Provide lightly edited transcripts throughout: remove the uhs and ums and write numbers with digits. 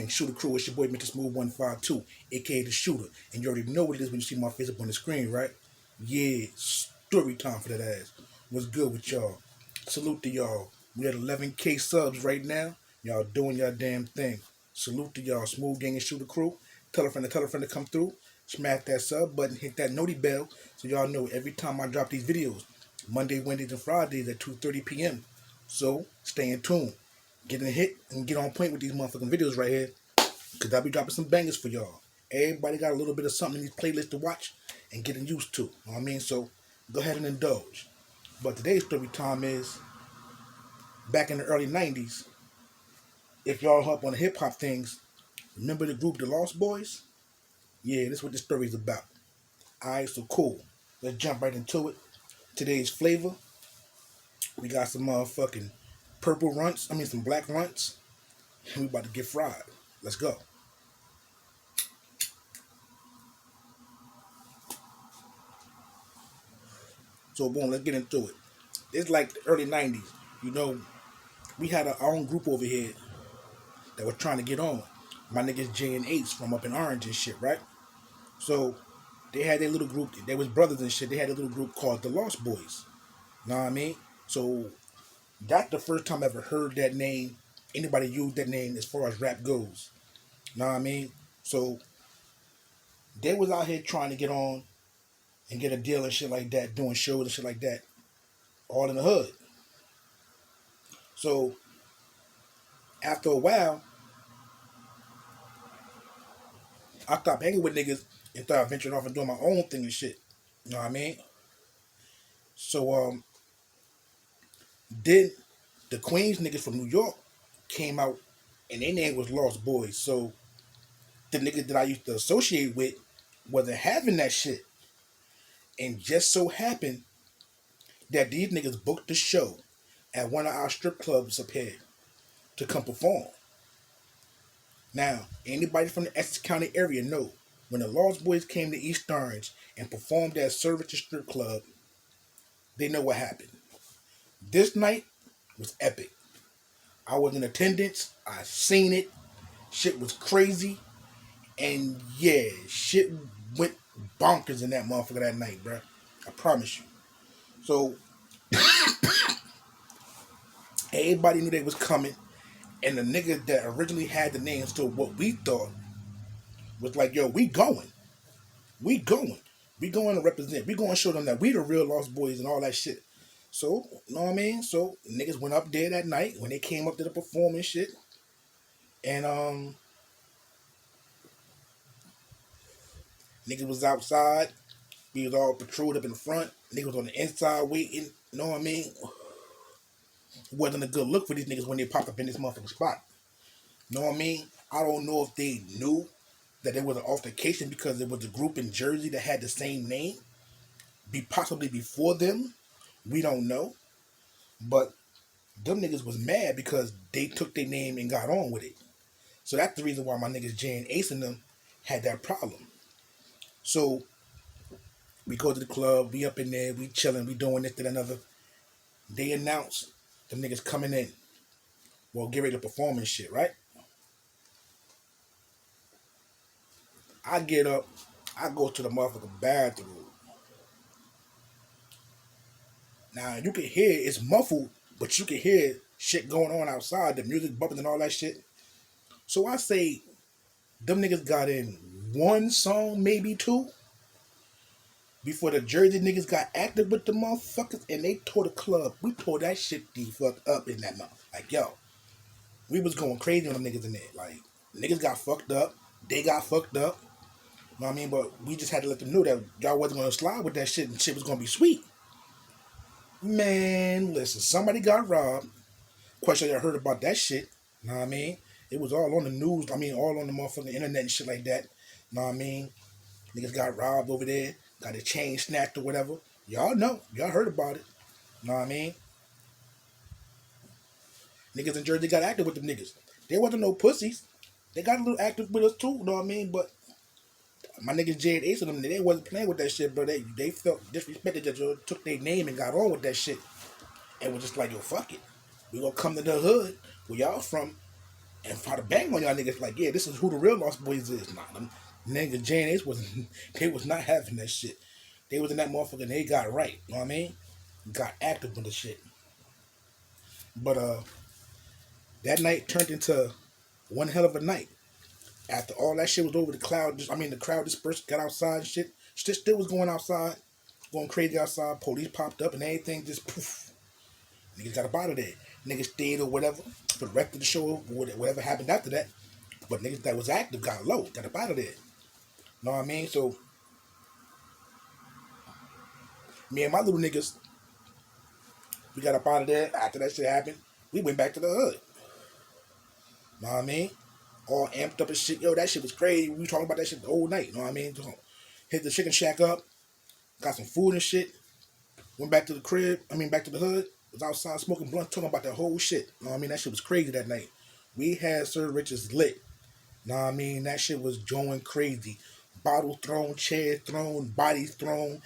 gang, Shooter Crew. It's your boy Mr. Smooth 152, aka the Shooter. And you already know what it is when you see my face up on the screen, right? Yeah, story time for that ass. What's good with y'all? Salute to y'all. We at 11K subs right now. Y'all doing y'all damn thing. Salute to y'all, Smooth Gang and Shooter Crew. Tell a friend to come through. Smash that sub button, hit that noti bell, so y'all know every time I drop these videos. Monday, Wednesdays, and Fridays at 2:30 p.m. So stay in tune. Get in a hit and get on point with these motherfucking videos right here. Cause I'll be dropping some bangers for y'all. Everybody got a little bit of something in these playlists to watch and getting used to. You know what I mean? So go ahead and indulge. But today's story time is back in the early 90s. If y'all up on the hip hop things, remember the group The Lost Boys? Yeah, this is what this story is about. Alright, so cool. Let's jump right into it. Today's flavor, we got some motherfucking purple runts, some black runts, and we about to get fried. Let's go. So boom, let's get into it. It's like the early 90s. You know, we had our own group over here that was trying to get on. My niggas J and Ace from up in Orange and shit, right? So they had their little group. They was brothers and shit. They had a little group called the Lost Boys. Know what I mean? So that's the first time I ever heard that name. Anybody use that name as far as rap goes. Know what I mean? So they was out here trying to get on and get a deal and shit like that, doing shows and shit like that, all in the hood. So after a while, I stopped hanging with niggas and started venturing off and doing my own thing and shit. You know what I mean? So then the Queens niggas from New York came out and their name was Lost Boys. So the niggas that I used to associate with wasn't having that shit. And just so happened that these niggas booked the show at one of our strip clubs up here to come perform. Now, anybody from the Essex County area know when the Lost Boys came to East Orange and performed at Service Strip Club, they know what happened. This night was epic. I was in attendance. I seen it. Shit was crazy. And yeah, shit went bonkers in that motherfucker that night, bro. I promise you. So, everybody knew they was coming. And the nigga that originally had the names to what we thought was like, yo, we going. We going. We going to represent. We going to show them that we the real Lost Boys and all that shit. So, you know what I mean? So, niggas went up there that night when they came up to the performance shit. And, niggas was outside. We was all patrolled up in front. Niggas was on the inside waiting. You know what I mean? It wasn't a good look for these niggas when they popped up in this motherfucking spot. You know what I mean? I don't know if they knew that there was an altercation because there was a group in Jersey that had the same name. Possibly before them. We don't know. But them niggas was mad because they took their name and got on with it. So that's the reason why my niggas Jay and Ace and them had that problem. So we go to the club, we up in there, we chilling, we doing this, that, another. They announce them niggas coming in. Well, get ready to perform and shit, right? I get up, I go to the motherfucking bathroom. Now, you can hear it's muffled, but you can hear shit going on outside, the music bumping and all that shit. So I say, them niggas got in one song, maybe two, before the Jersey niggas got active with the motherfuckers and they tore the club. We tore that shit the fuck up in that mouth. Like, yo, we was going crazy on them niggas in there. Like, niggas got fucked up. They got fucked up. You know what I mean? But we just had to let them know that y'all wasn't going to slide with that shit and shit was going to be sweet. Man, listen, somebody got robbed. Question y'all heard about that shit. You know what I mean? It was all on the news. All on the motherfucking internet and shit like that. You know what I mean? Niggas got robbed over there. Got a chain snatched or whatever. Y'all know. Y'all heard about it. You know what I mean? Niggas in Jersey got active with them niggas. They wasn't no pussies. They got a little active with us too. You know what I mean? But my niggas Jay and Ace and them, they wasn't playing with that shit, bro. They felt disrespected that you took their name and got on with that shit. And was just like, yo, fuck it. We gonna come to the hood where y'all from and try to bang on y'all niggas like, yeah, this is who the real Lost Boys is. Nah, them niggas J&H wasn't, they was not having that shit. They was in that motherfucker and they got right. You know what I mean? Got active with the shit. But that night turned into one hell of a night. After all that shit was over, the crowd dispersed, got outside and shit. Shit still was going outside, going crazy outside. Police popped up and everything just poof. Niggas got up out of there. Niggas stayed or whatever for the rest of the show, whatever happened after that. But niggas that was active got low, got up out of there. Know what I mean? So, me and my little niggas, we got up out of there. After that shit happened, we went back to the hood. Know what I mean? All amped up and shit. Yo, that shit was crazy. We talking about that shit the whole night. Know what I mean? Hit the chicken shack up, got some food and shit. Went back to the crib. Back to the hood. Was outside smoking blunt, talking about that whole shit. Know what I mean? That shit was crazy that night. We had Sir Richards lit. Know what I mean? That shit was going crazy. Bottles thrown, chairs thrown, bodies thrown.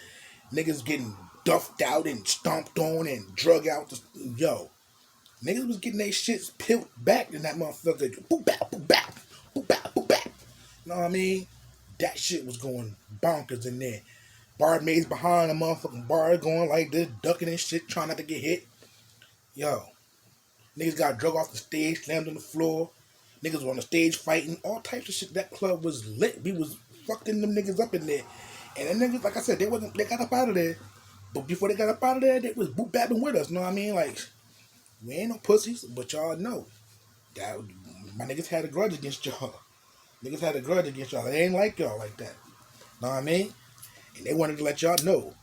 Niggas getting duffed out and stomped on and drug out. Yo. Niggas was getting their shits peeled back in that motherfucker. Boop, bow, boop, bow. Boop, bow, boop, bow. Know what I mean? That shit was going bonkers in there. Barmaids behind the motherfucking bar going like this, ducking and shit, trying not to get hit. Yo. Niggas got drug off the stage, slammed on the floor. Niggas were on the stage fighting. All types of shit. That club was lit. We was fucking them niggas up in there. And then niggas, like I said, they got up out of there. But before they got up out of there, they was boop bapping with us. Know what I mean? Like, we ain't no pussies, but y'all know that my niggas had a grudge against y'all. Niggas had a grudge against y'all. They ain't like y'all like that. Know what I mean? And they wanted to let y'all know.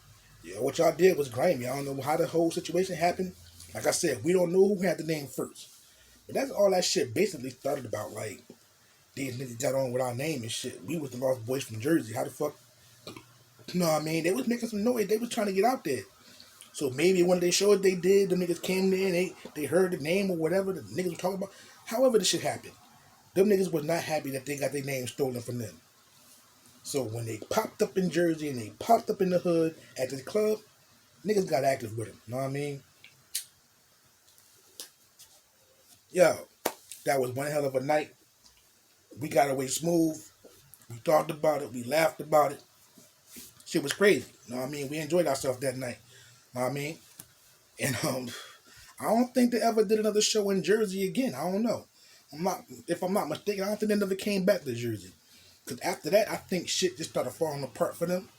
Yeah, what y'all did was grimy. I don't know how the whole situation happened. Like I said, we don't know who had the name first. But that's all that shit basically started about. Like, these niggas got on with our name and shit. We was the Lost Boys from Jersey. How the fuck? You know what I mean? They was making some noise. They was trying to get out there. So maybe one of their shows they did, the niggas came there and they heard the name or whatever the niggas were talking about. However the shit happened, them niggas was not happy that they got their name stolen from them. So when they popped up in Jersey and they popped up in the hood at this club, niggas got active with them. Know what I mean? Yo, that was one hell of a night. We got away smooth. We talked about it. We laughed about it. Shit was crazy. Know what I mean? We enjoyed ourselves that night. Know what I mean? And I don't think they ever did another show in Jersey again. I don't know. If I'm not mistaken, I don't think they never came back to Jersey. Because after that, I think shit just started falling apart for them.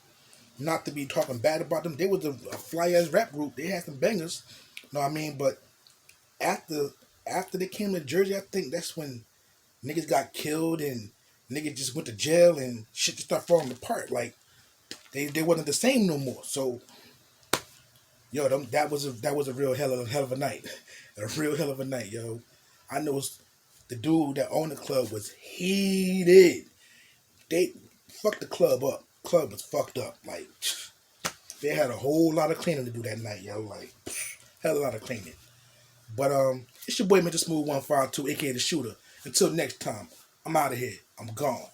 Not to be talking bad about them. They was a fly-ass rap group. They had some bangers. Know what I mean? But after they came to Jersey, I think that's when niggas got killed and niggas just went to jail and shit just started falling apart. Like, they wasn't the same no more. So, yo, that was a real hell of a night. A real hell of a night, yo. I know the dude that owned the club was heated. They fucked the club up. Club was fucked up. Like, they had a whole lot of cleaning to do that night, yo. Like, hell of a lot of cleaning. But it's your boy Mr. Smooth 152, aka the Shooter. Until next time, I'm out of here. I'm gone.